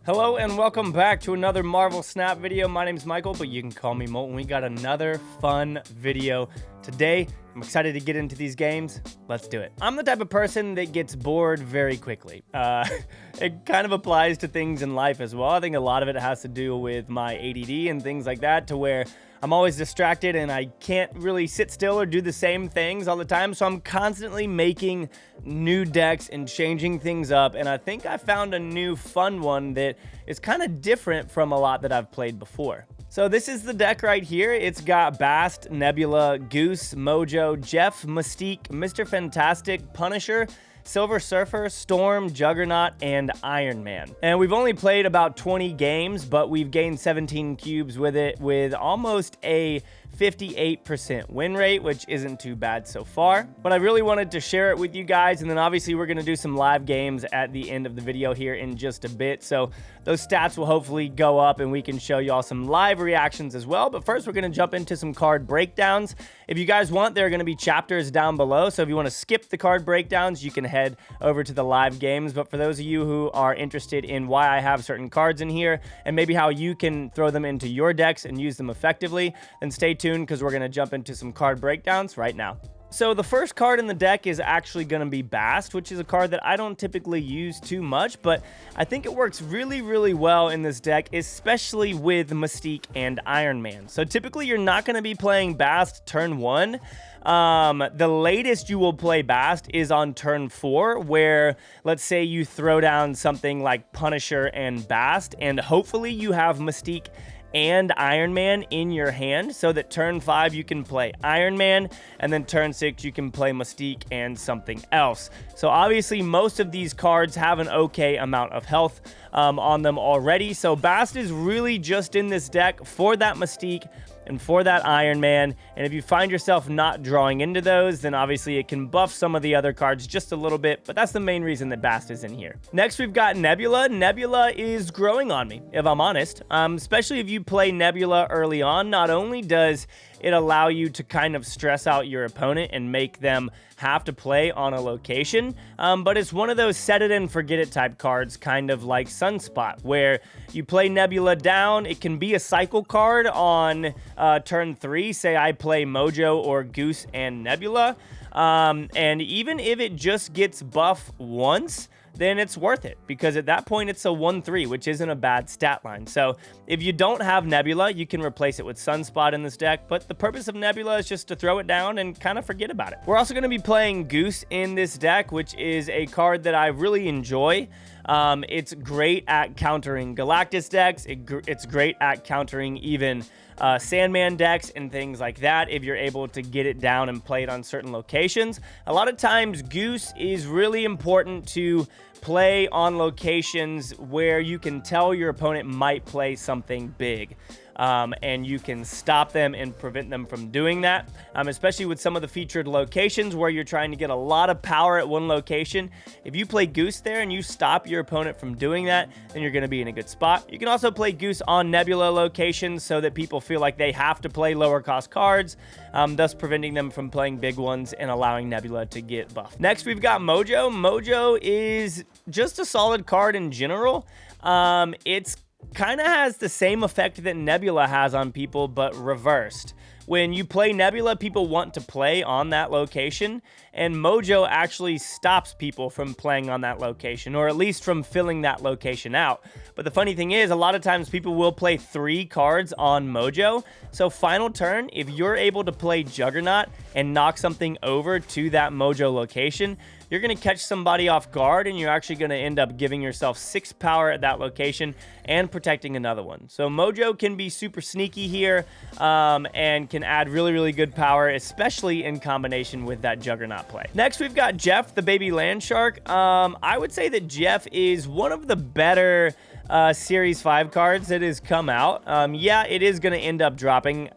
Hello and welcome back to another Marvel Snap video. My name's Michael, but you can call me MOLT, and we got another fun video today. I'm excited to get into these games. Let's do it. I'm the type of person that gets bored very quickly. It kind of applies to things in life as well. I think a lot of it has to do with my ADD and things like that, to where I'm always distracted and I can't really sit still or do the same things all the time. So I'm constantly making new decks and changing things up. And I think I found a new fun one that is kind of different from a lot that I've played before. So this is the deck right here. It's got Bast, Nebula, Goose, Mojo, Jeff, Mystique, Mr. Fantastic, Punisher, Silver Surfer, Storm, Juggernaut, and Iron Man. And we've only played about 20 games, but we've gained 17 cubes with it, with almost a 58% win rate, which isn't too bad so far. But I really wanted to share it with you guys, and then obviously we're going to do some live games at the end of the video here in just a bit. So those stats will hopefully go up and we can show y'all some live reactions as well. But first, we're going to jump into some card breakdowns. If you guys want, there are going to be chapters down below. So if you want to skip the card breakdowns, you can head over to the live games. But for those of you who are interested in why I have certain cards in here and maybe how you can throw them into your decks and use them effectively, then stay tuned, because we're going to jump into some card breakdowns right now. So the first card in the deck is actually going to be Bast, which is a card that I don't typically use too much, but I think it works really, really well in this deck, especially with Mystique and Iron Man. So typically you're not going to be playing Bast turn 1. The latest you will play Bast is on turn 4, where let's say you throw down something like Punisher and Bast, and hopefully you have Mystique and Iron Man in your hand, so that turn 5 you can play Iron Man, and then turn 6 you can play Mystique and something else. So obviously most of these cards have an okay amount of health on them already, so Bast is really just in this deck for that Mystique and for that Iron Man. And if you find yourself not drawing into those, then obviously it can buff some of the other cards just a little bit, but that's the main reason that Bast is in here. Next, we've got Nebula. Nebula is growing on me, if I'm honest. Especially if you play Nebula early on, not only does it allow you to kind of stress out your opponent and make them have to play on a location, but it's one of those set it and forget it type cards, kind of like Sunspot, where you play Nebula down. It can be a cycle card on turn 3. Say I play Mojo or Goose and Nebula, and even if it just gets buff once, then it's worth it, because at that point it's a 1-3, which isn't a bad stat line. So if you don't have Nebula, you can replace it with Sunspot in this deck, but the purpose of Nebula is just to throw it down and kind of forget about it. We're also going to be playing Goose in this deck, which is a card that I really enjoy. It's great at countering Galactus decks. It's great at countering even Sandman decks and things like that, if you're able to get it down and play it on certain locations. A lot of times Goose is really important to play on locations where you can tell your opponent might play something big. And you can stop them and prevent them from doing that, especially with some of the featured locations where you're trying to get a lot of power at one location. If you play Goose there and you stop your opponent from doing that, then you're going to be in a good spot. You can also play Goose on Nebula locations so that people feel like they have to play lower cost cards, thus preventing them from playing big ones and allowing Nebula to get buffed. Next, we've got Mojo. Mojo is just a solid card in general. It's kind of has the same effect that Nebula has on people, but reversed. When you play Nebula, people want to play on that location, and Mojo actually stops people from playing on that location, or at least from filling that location out. But the funny thing is, a lot of times people will play 3 cards on Mojo, so final turn, if you're able to play Juggernaut and knock something over to that Mojo location, you're going to catch somebody off guard, and you're actually going to end up giving yourself 6 power at that location and protecting another one. So Mojo can be super sneaky here, and can add really, really good power, especially in combination with that Juggernaut play. Next, we've got Jeff, the baby land shark. I would say that Jeff is one of the better Series 5 cards that has come out. Yeah, it is going to end up dropping.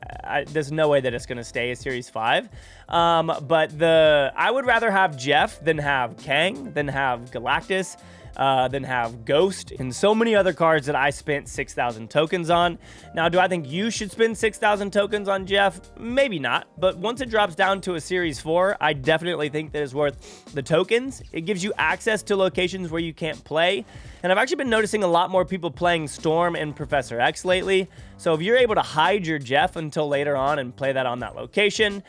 There's no way that it's going to stay a Series 5. But I would rather have Jeff than have Kang, than have Galactus. then have Ghost, and so many other cards that I spent 6,000 tokens on. Now, do I think you should spend 6,000 tokens on Jeff? Maybe not, but once it drops down to a Series 4, I definitely think that it's worth the tokens. It gives you access to locations where you can't play, and I've actually been noticing a lot more people playing Storm and Professor X lately, so if you're able to hide your Jeff until later on and play that on that location,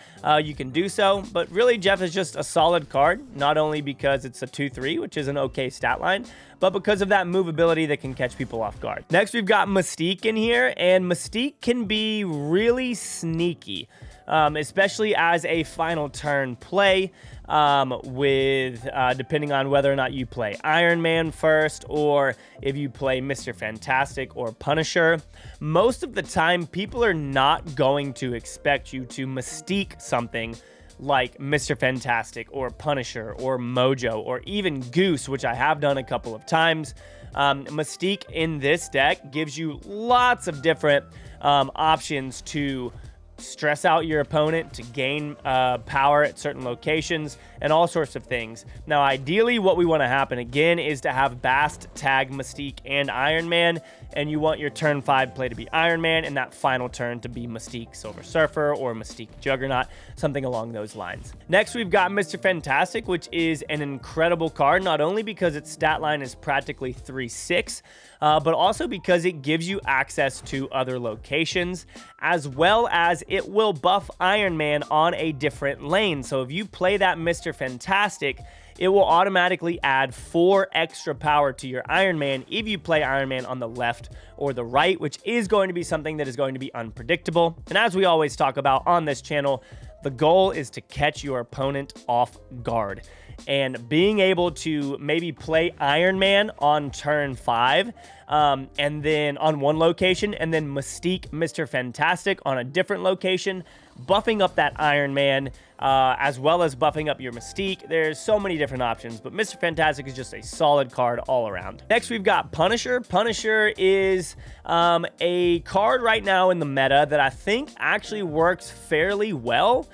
you can do so. But really, Jeff is just a solid card, not only because it's a 2-3, which is an okay stat line, but because of that movability that can catch people off guard. Next, we've got Mystique in here, and Mystique can be really sneaky, especially as a final turn play, depending on whether or not you play Iron Man first, or if you play Mr. Fantastic or Punisher. Most of the time, people are not going to expect you to Mystique something like Mr. Fantastic or Punisher or Mojo or even Goose, which I have done a couple of times. Mystique in this deck gives you lots of different options to stress out your opponent, to gain power at certain locations, and all sorts of things. Now, ideally, what we want to happen again is to have Bast tag Mystique and Iron Man, and you want your turn 5 play to be Iron Man, and that final turn to be Mystique Silver Surfer or Mystique Juggernaut, something along those lines. Next, we've got Mr. Fantastic, which is an incredible card, not only because its stat line is practically 3/6, but also because it gives you access to other locations, as well as it will buff Iron Man on a different lane. So if you play that Mr. Fantastic, it will automatically add 4 extra power to your Iron Man if you play Iron Man on the left or the right, which is going to be something that is going to be unpredictable. And as we always talk about on this channel, the goal is to catch your opponent off guard. And being able to maybe play Iron Man on turn 5, and then on one location, and then Mystique Mr. Fantastic on a different location, buffing up that Iron Man, as well as buffing up your Mystique. There's so many different options, but Mr. Fantastic is just a solid card all around. Next, we've got Punisher. Punisher is a card right now in the meta that I think actually works fairly well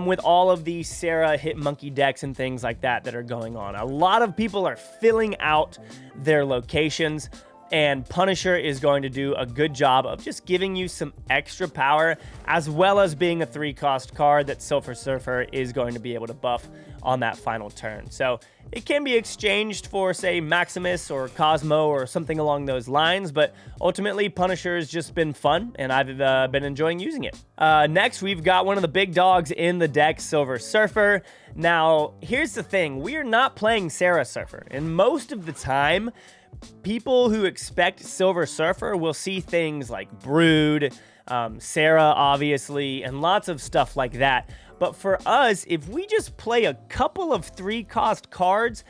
with all of the Sarah Hit Monkey decks and things like that that are going on. A lot of people are filling out their locations, and Punisher is going to do a good job of just giving you some extra power, as well as being a 3-cost card that Silver Surfer is going to be able to buff on that final turn. So it can be exchanged for, say, Maximus or Cosmo or something along those lines, but ultimately Punisher has just been fun, and I've been enjoying using it. Next, we've got one of the big dogs in the deck, Silver Surfer. Now, here's the thing. We are not playing Sarah Surfer, and most of the time, people who expect Silver Surfer will see things like Brood, Sarah, obviously, and lots of stuff like that. But for us, if we just play a couple of 3-cost cards,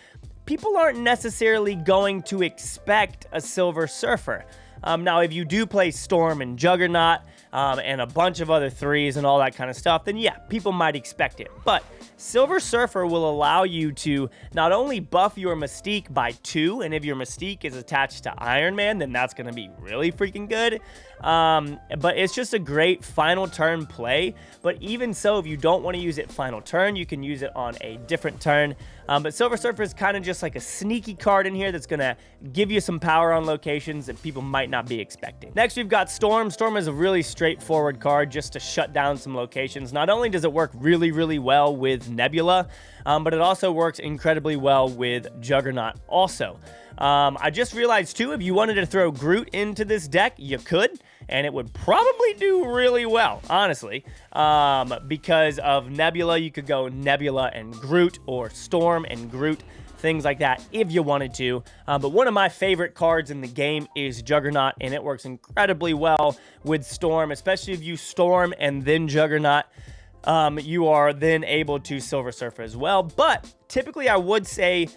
people aren't necessarily going to expect a Silver Surfer. Now, if you do play Storm and Juggernaut, and a bunch of other 3s and all that kind of stuff, then yeah, people might expect it. But Silver Surfer will allow you to not only buff your Mystique by 2, and if your Mystique is attached to Iron Man, then that's going to be really freaking good. But it's just a great final turn play. But even so, if you don't want to use it final turn, you can use it on a different turn. But Silver Surfer is kind of just like a sneaky card in here that's going to give you some power on locations that people might not be expecting. Next, we've got Storm. Storm is a really straightforward card just to shut down some locations. Not only does it work really, really well with Nebula, but it also works incredibly well with Juggernaut also. I just realized too, if you wanted to throw Groot into this deck, you could, and it would probably do really well, honestly. Because of Nebula, you could go Nebula and Groot, or Storm and Groot, things like that if you wanted to. But one of my favorite cards in the game is Juggernaut, and it works incredibly well with Storm, especially if you Storm and then Juggernaut. You are then able to Silver Surfer as well. But typically I would say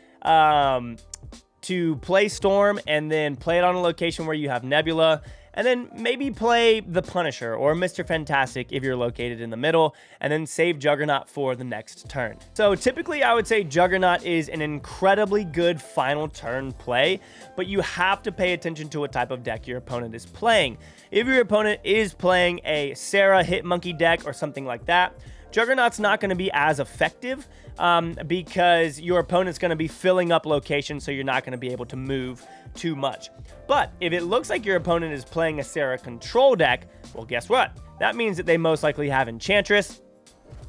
to play Storm and then play it on a location where you have Nebula, and then maybe play the Punisher or Mr. Fantastic if you're located in the middle, and then save Juggernaut for the next turn. So typically I would say Juggernaut is an incredibly good final turn play, but you have to pay attention to what type of deck your opponent is playing. If your opponent is playing a Sarah Hit Monkey deck or something like that, Juggernaut's not going to be as effective because your opponent's going to be filling up locations, so you're not going to be able to move too much. But if it looks like your opponent is playing a Sarah control deck, well, guess what? That means that they most likely have Enchantress,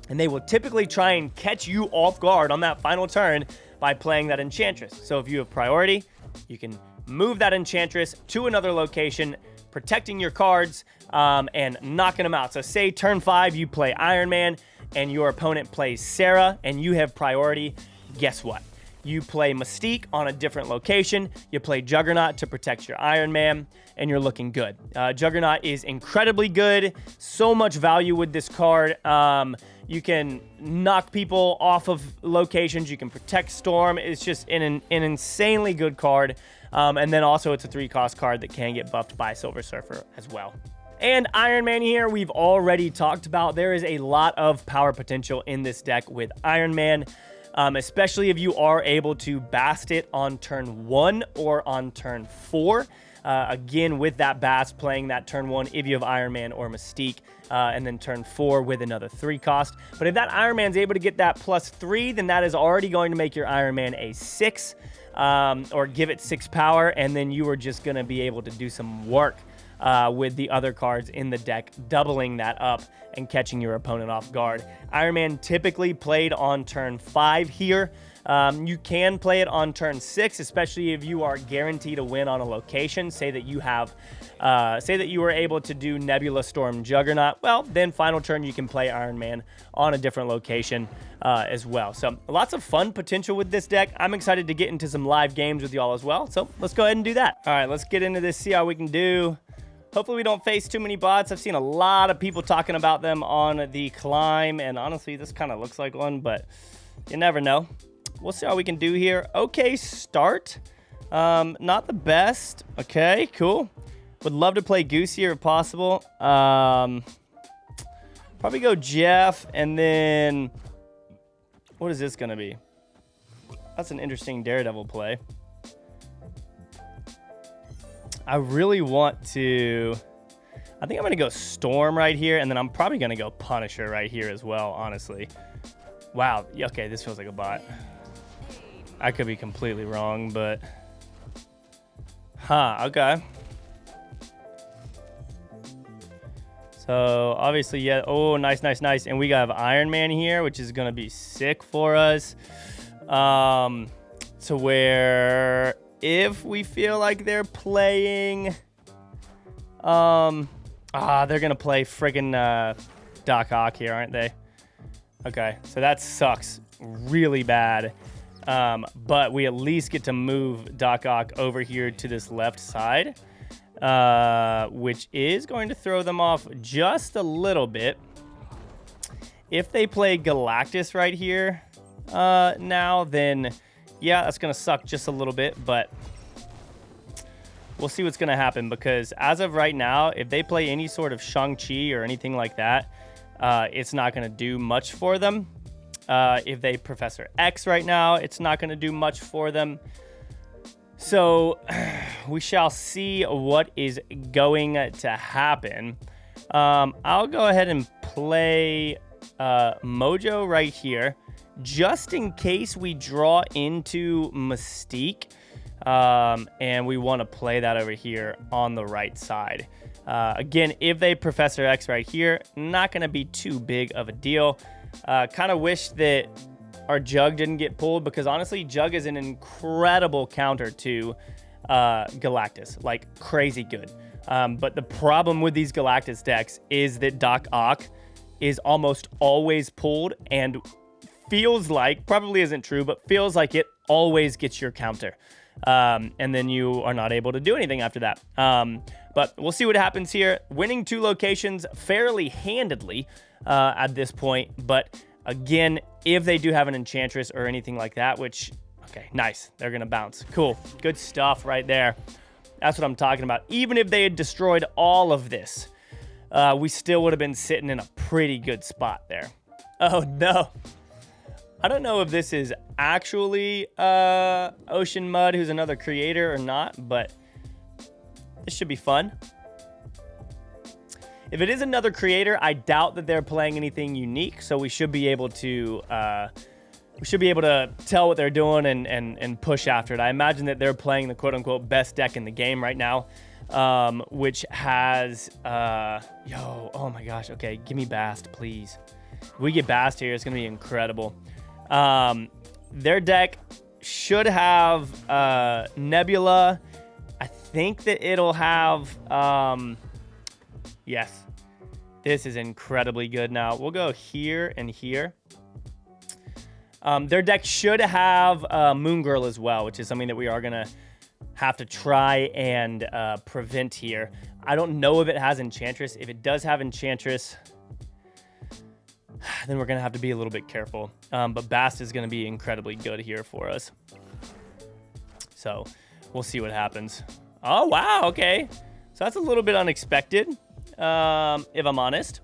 and they will typically try and catch you off guard on that final turn by playing that Enchantress. So if you have priority, you can move that Enchantress to another location, protecting your cards and knocking them out. So say turn 5, you play Iron Man, and your opponent plays Sarah, and you have priority. Guess what? You play Mystique on a different location. You play Juggernaut to protect your Iron Man, and you're looking good. Juggernaut is incredibly good. So much value with this card. You can knock people off of locations. You can protect Storm. It's just an insanely good card. And then also it's a 3-cost card that can get buffed by Silver Surfer as well. And Iron Man here, we've already talked about. There is a lot of power potential in this deck with Iron Man, especially if you are able to bast it on turn 1 or on turn 4. Again, with that Bast playing that turn 1 if you have Iron Man or Mystique, and then turn 4 with another 3-cost. But if that Iron Man's able to get that +3, then that is already going to make your Iron Man a 6, or give it 6 power, and then you are just going to be able to do some work with the other cards in the deck, doubling that up and catching your opponent off guard. Iron Man typically played on turn 5 here. You can play it on turn 6, especially if you are guaranteed a win on a location. Say that you have, say that you were able to do Nebula Storm Juggernaut. Well, then final turn you can play Iron Man on a different location as well. So lots of fun potential with this deck. I'm excited to get into some live games with y'all as well. So let's go ahead and do that. All right, let's get into this, see how we can do. Hopefully we don't face too many bots. I've seen a lot of people talking about them on the climb, and honestly, this kind of looks like one, but you never know. We'll see how we can do here. Okay, start. Not the best. Okay, cool. Would love to play Goose here if possible. Probably go Jeff, and then what is this going to be? That's an interesting Daredevil play. I really want to... I think I'm going to go Storm right here, and then I'm probably going to go Punisher right here as well, honestly. Wow. Okay, this feels like a bot. I could be completely wrong, but... Huh, okay. So, obviously, yeah. Oh, nice, nice, nice. And we got Iron Man here, which is going to be sick for us. To where... If we feel like they're playing, they're gonna play friggin' Doc Ock here, aren't they? Okay, so that sucks really bad. But we at least get to move Doc Ock over here to this left side, which is going to throw them off just a little bit. If they play Galactus right here now, then... Yeah, that's going to suck just a little bit, but we'll see what's going to happen, because as of right now, if they play any sort of Shang-Chi or anything like that, it's not going to do much for them. If they Professor X right now, it's not going to do much for them. So we shall see what is going to happen. I'll go ahead and play Mojo right here, just in case we draw into Mystique, and we want to play that over here on the right side. Again, if they Professor X right here, not going to be too big of a deal. Kind of wish that our Jug didn't get pulled, because honestly, Jug is an incredible counter to Galactus, like crazy good. But the problem with these Galactus decks is that Doc Ock is almost always pulled, and feels like, probably isn't true, but feels like it always gets your counter. And then you are not able to do anything after that. But we'll see what happens here. Winning 2 locations fairly handedly at this point. But again, if they do have an Enchantress or anything like that, which, okay, nice. They're going to bounce. Cool. Good stuff right there. That's what I'm talking about. Even if they had destroyed all of this, we still would have been sitting in a pretty good spot there. Oh, no. I don't know if this is actually Ocean Mud, who's another creator, or not, but this should be fun. If it is another creator, I doubt that they're playing anything unique, so we should be able to tell what they're doing and push after it. I imagine that they're playing the quote-unquote best deck in the game right now, which has, oh my gosh, okay, give me Bast, please. If we get Bast here, it's going to be incredible. Their deck should have Nebula. I think that it'll have, yes, this is incredibly good. Now, we'll go here and here. Their deck should have Moon Girl as well, which is something that we are going to have to try and prevent here. I don't know if it has Enchantress. If it does have Enchantress, then we're going to have to be a little bit careful. But Bast is going to be incredibly good here for us. So we'll see what happens. Oh, wow. Okay. So that's a little bit unexpected, if I'm honest.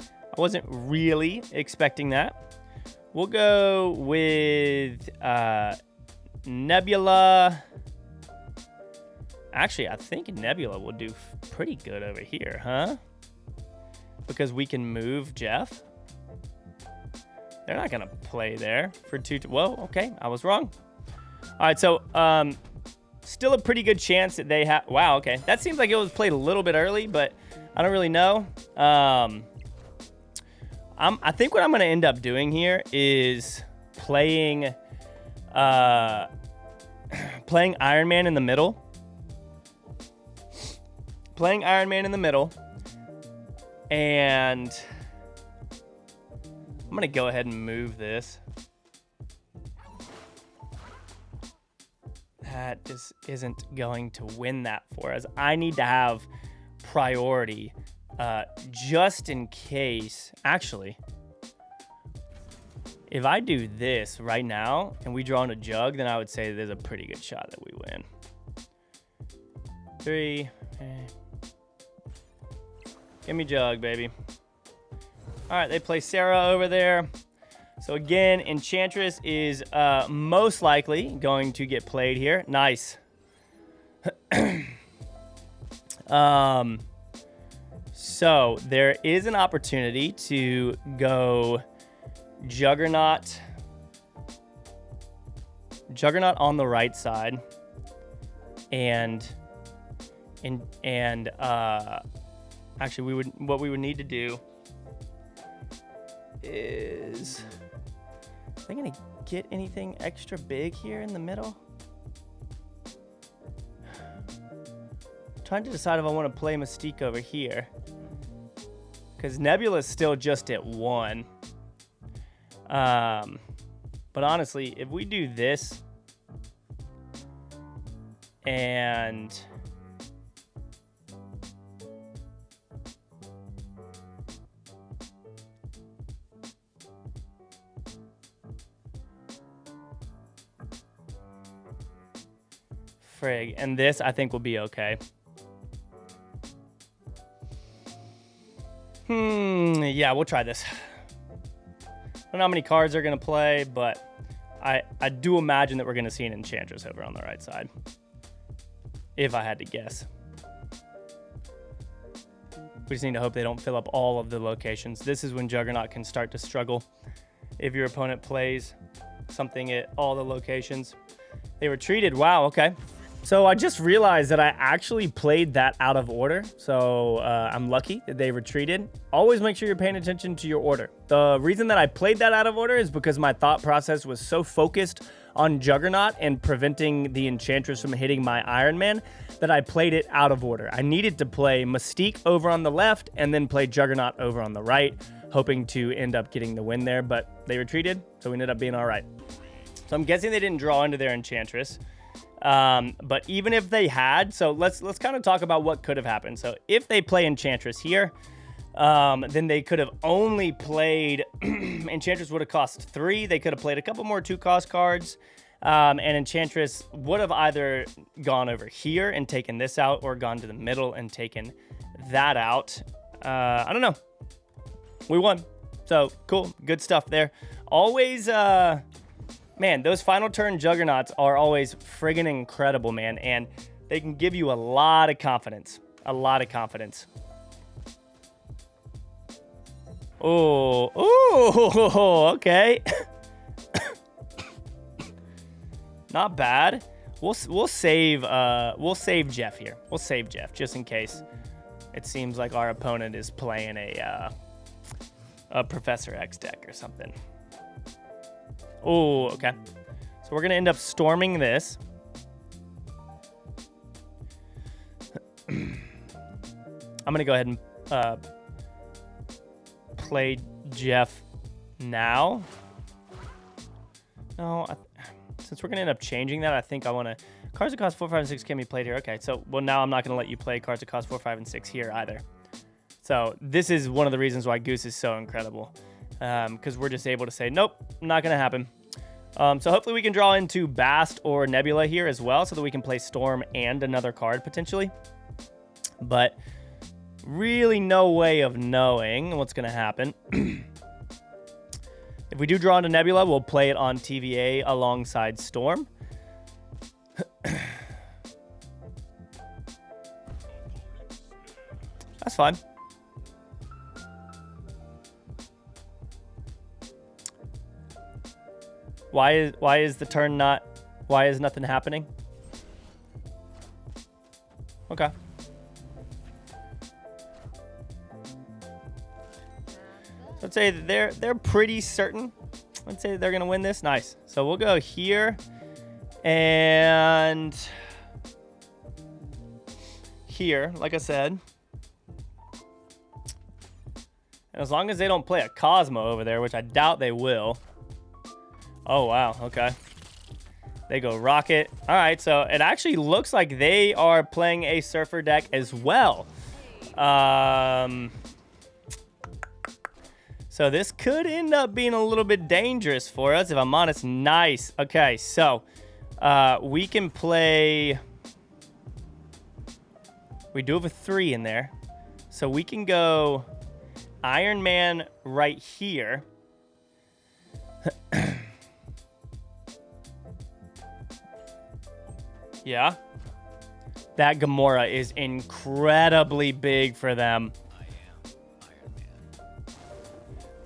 I wasn't really expecting that. We'll go with Nebula. Actually, I think Nebula will do pretty good over here, huh? Because we can move Jeff. They're not going to play there for 2. Whoa, okay. I was wrong. All right, so still a pretty good chance that they have... Wow, okay. That seems like it was played a little bit early, but I don't really know. I think what I'm going to end up doing here is playing Iron Man in the middle. Playing Iron Man in the middle. And I'm going to go ahead and move this. That just isn't going to win that for us. I need to have priority just in case. Actually, if I do this right now and we draw in a jug, then I would say there's a pretty good shot that we win. 3. Give me jug, baby. All right, they play Sarah over there. So again, Enchantress is most likely going to get played here. Nice. So there is an opportunity to go Juggernaut on the right side, and actually what we would need to do is, are they gonna get anything extra big here in the middle? I'm trying to decide if I want to play Mystique over here, because Nebula is still just at 1. But honestly, if we do this and frig, and this I think will be okay. Yeah, we'll try this. I don't know how many cards they're going to play, but I do imagine that we're going to see an Enchantress over on the right side, if I had to guess. We just need to hope they don't fill up all of the locations. This is when Juggernaut can start to struggle. If your opponent plays something at all the locations. They retreated. Wow, okay. So I just realized that I actually played that out of order. So I'm lucky that they retreated. Always make sure you're paying attention to your order. The reason that I played that out of order is because my thought process was so focused on Juggernaut and preventing the Enchantress from hitting my Iron Man that I played it out of order. I needed to play Mystique over on the left and then play Juggernaut over on the right, hoping to end up getting the win there, but they retreated, so we ended up being all right. So I'm guessing they didn't draw into their Enchantress. But even if they had, so let's kind of talk about what could have happened. So if they play Enchantress here, then they could have only played, Enchantress would have cost 3. They could have played a couple more 2-cost cards. And Enchantress would have either gone over here and taken this out, or gone to the middle and taken that out. I don't know. We won. So cool. Good stuff there. Always, man, those final turn Juggernauts are always friggin' incredible, man. And they can give you a lot of confidence. A lot of confidence. Oh, oh, okay. Not bad. We'll save Jeff here. We'll save Jeff just in case it seems like our opponent is playing a Professor X deck or something. Oh, okay. So we're gonna end up storming this. I'm gonna go ahead and play Jeff now. No, since we're gonna end up changing that, I think I want to. Cards that cost 4, 5, and 6 can be played here. Okay, so well now I'm not gonna let you play cards that cost 4, 5, and 6 here either. So this is one of the reasons why Goose is so incredible, because we're just able to say nope, not gonna happen. So hopefully we can draw into Bast or Nebula here as well, so that we can play Storm and another card potentially. But really no way of knowing what's going to happen. If we do draw into Nebula, we'll play it on TVA alongside Storm. That's fine. Why is the turn not... Why is nothing happening? Okay. Let's say they're pretty certain. Let's say they're gonna win this. Nice. So we'll go here and here, like I said. And as long as they don't play a Cosmo over there, which I doubt they will. Oh wow, okay. They go Rocket. All right, so it actually looks like they are playing a Surfer deck as well. So this could end up being a little bit dangerous for us, if I'm honest. Nice. Okay, so we can play... We do have a 3 in there. So we can go Iron Man right here. Yeah. That Gamora is incredibly big for them.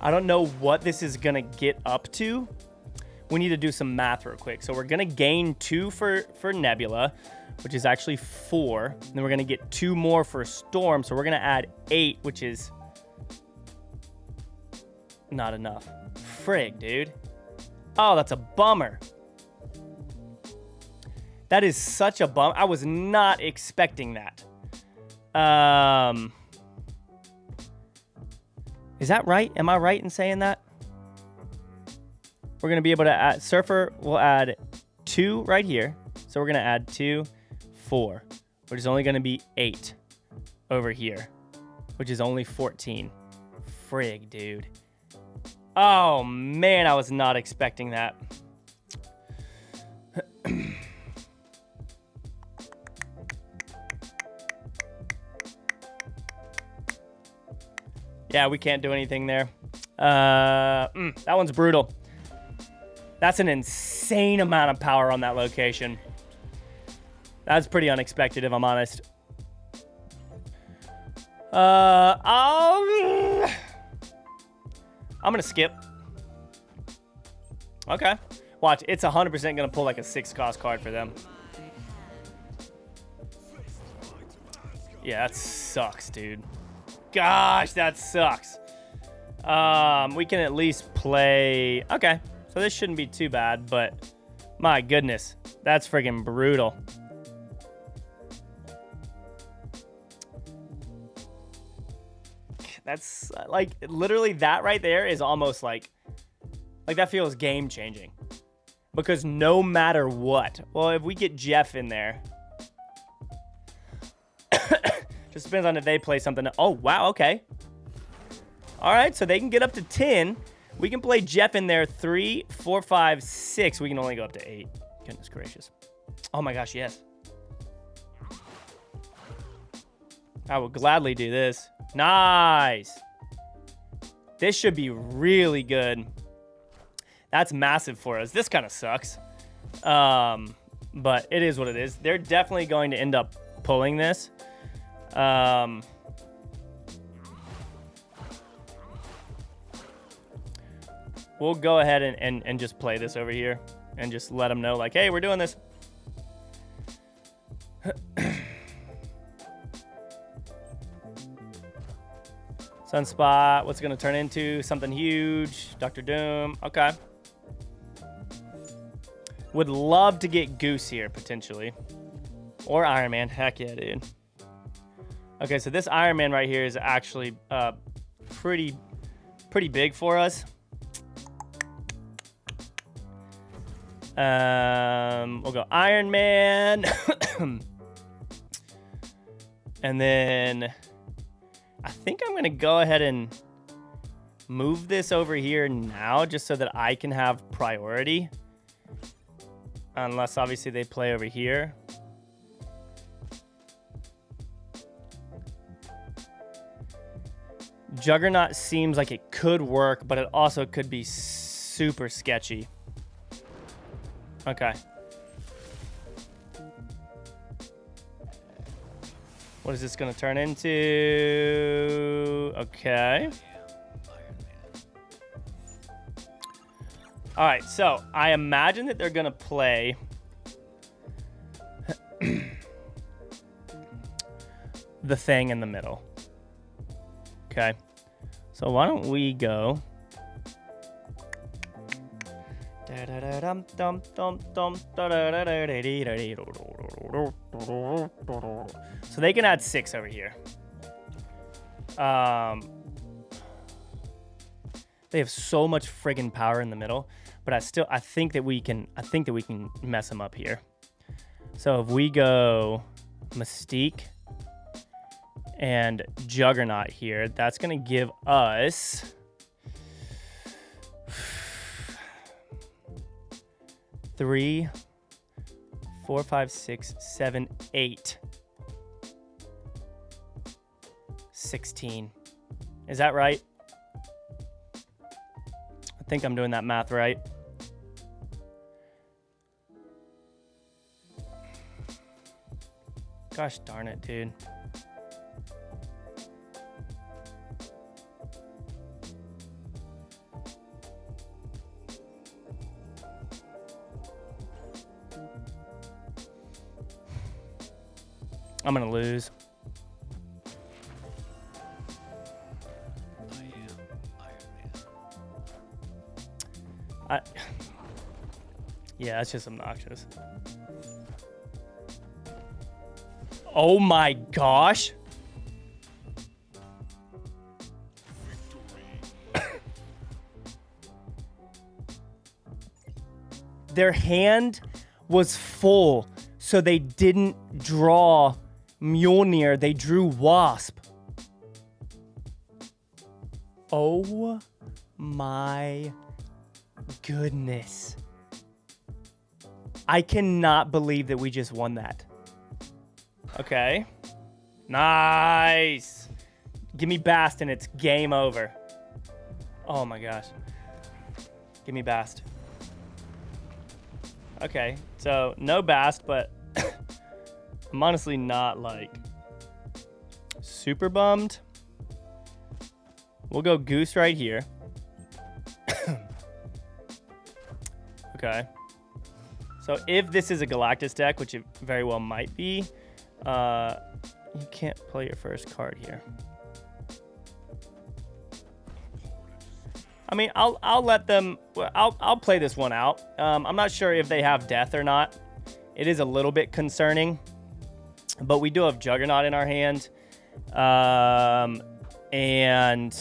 I don't know what this is going to get up to. We need to do some math real quick. So we're going to gain 2 for Nebula, which is actually 4. And then we're going to get 2 more for Storm. So we're going to add 8, which is not enough. Frig, dude. Oh, that's a bummer. That is such a bummer. I was not expecting that. Is that right? Am I right in saying that? We're going to be able to add... Surfer will add 2 right here. So we're going to add 2, 4. Which is only going to be 8 over here. Which is only 14. Frig, dude. Oh, man. I was not expecting that. Yeah, we can't do anything there. That one's brutal. That's an insane amount of power on that location. That's pretty unexpected, if I'm honest. I'm gonna skip. Okay. Watch, it's 100% gonna pull like a 6-cost card for them. Yeah, that sucks, dude. Gosh, that sucks. We can at least play... Okay, so this shouldn't be too bad, but my goodness, that's friggin' brutal. That's like literally that right there is almost like that feels game changing, because no matter what, well, if we get Jeff in there, just depends on if they play something. Oh, wow. Okay. All right. So they can get up to 10. We can play Jeff in there. 3, 4, 5, 6. We can only go up to 8. Goodness gracious. Oh my gosh. Yes. I will gladly do this. Nice. This should be really good. That's massive for us. This kind of sucks. But it is what it is. They're definitely going to end up pulling this. we'll go ahead and just play this over here and just let them know, like, hey, we're doing this. Sunspot, what's it going to turn into? Something huge. Dr. Doom. Okay. Would love to get Goose here, potentially. Or Iron Man. Heck yeah, dude. Okay, so this Iron Man right here is actually pretty big for us. We'll go Iron Man. And then I think I'm going to go ahead and move this over here now just so that I can have priority. Unless, obviously, they play over here. Juggernaut seems like it could work, but it also could be super sketchy. Okay. What is this going to turn into? Okay. All right, so I imagine that they're going to play the thing in the middle. Okay. So why don't we go? So they can add 6 over here. They have so much friggin' power in the middle, but I think that we can mess them up here. So if we go Mystique and Juggernaut here, that's gonna give us 3, 4, 5, 6, 7, 8, 16. Is that right? I think I'm doing that math right. Gosh darn it, dude. I'm gonna lose. I am Iron Man. Yeah, it's just obnoxious. Oh my gosh. Their hand was full, so they didn't draw Mjolnir, they drew Wasp. Oh my goodness. I cannot believe that we just won that. Okay. Nice. Give me Bast and it's game over. Oh my gosh. Give me Bast. Okay, so no Bast, but I'm honestly not, like, super bummed. We'll go Goose right here. Okay. So if this is a Galactus deck, which it very well might be, you can't play your first card here. I mean, I'll let them. I'll play this one out. I'm not sure if they have Death or not. It is a little bit concerning. But we do have Juggernaut in our hand. And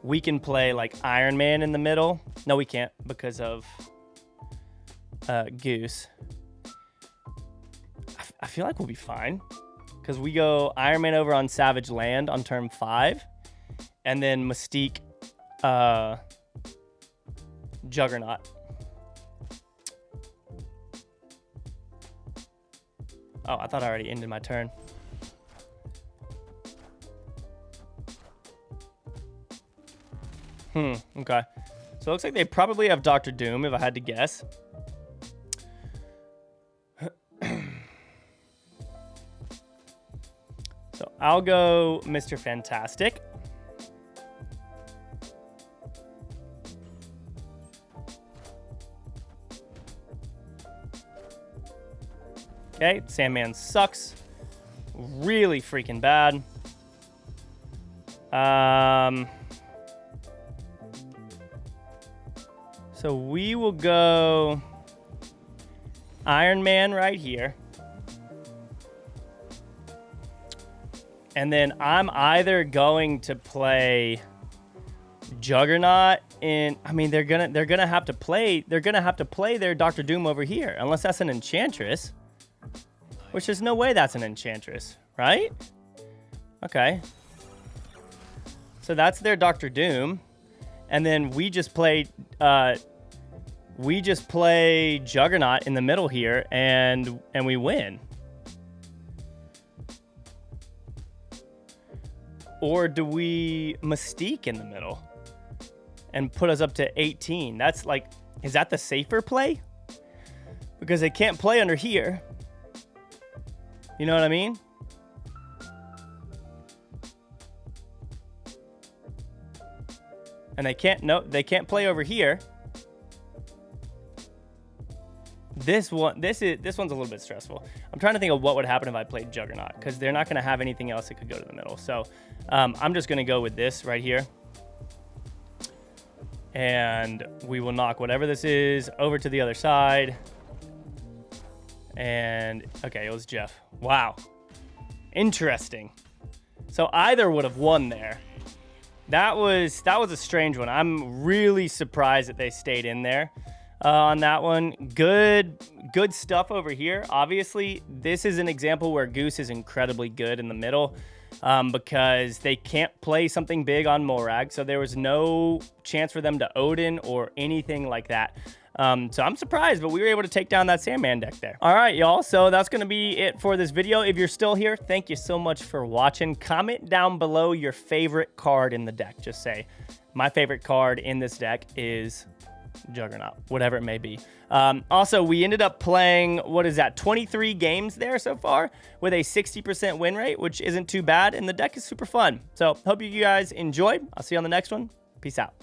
we can play like Iron Man in the middle. No, we can't because of Goose. I feel like we'll be fine. Because we go Iron Man over on Savage Land on turn 5. And then Mystique, Juggernaut. Oh, I thought I already ended my turn. Okay. So it looks like they probably have Dr. Doom, if I had to guess. So I'll go Mr. Fantastic. Okay, Sandman sucks. Really freaking bad. So we will go Iron Man right here. And then I'm either going to play Juggernaut in, I mean, they're gonna have to play their Doctor Doom over here, unless that's an Enchantress. Which there's no way that's an Enchantress, right? Okay. So that's their Doctor Doom. And then we just play Juggernaut in the middle here, and we win. Or do we Mystique in the middle and put us up to 18? That's like, is that the safer play? Because they can't play under here. You know what I mean? And they can't play over here. This one's a little bit stressful. I'm trying to think of what would happen if I played Juggernaut, because they're not going to have anything else that could go to the middle. So I'm just going to go with this right here. And we will knock whatever this is over to the other side. And, okay, it was Jeff. Wow. Interesting. So either would have won there. That was a strange one. I'm really surprised that they stayed in there. On that one, good stuff over here. Obviously, this is an example where Goose is incredibly good in the middle, because they can't play something big on Morag, so there was no chance for them to Odin or anything like that. So I'm surprised, but we were able to take down that Sandman deck there. All right, y'all. So that's going to be it for this video. If you're still here, thank you so much for watching. Comment down below your favorite card in the deck. Just say, my favorite card in this deck is Juggernaut, whatever it may be. Also, we ended up playing, what is that, 23 games there so far with a 60% win rate, which isn't too bad, and the deck is super fun. So hope you guys enjoyed. I'll see you on the next one. Peace out.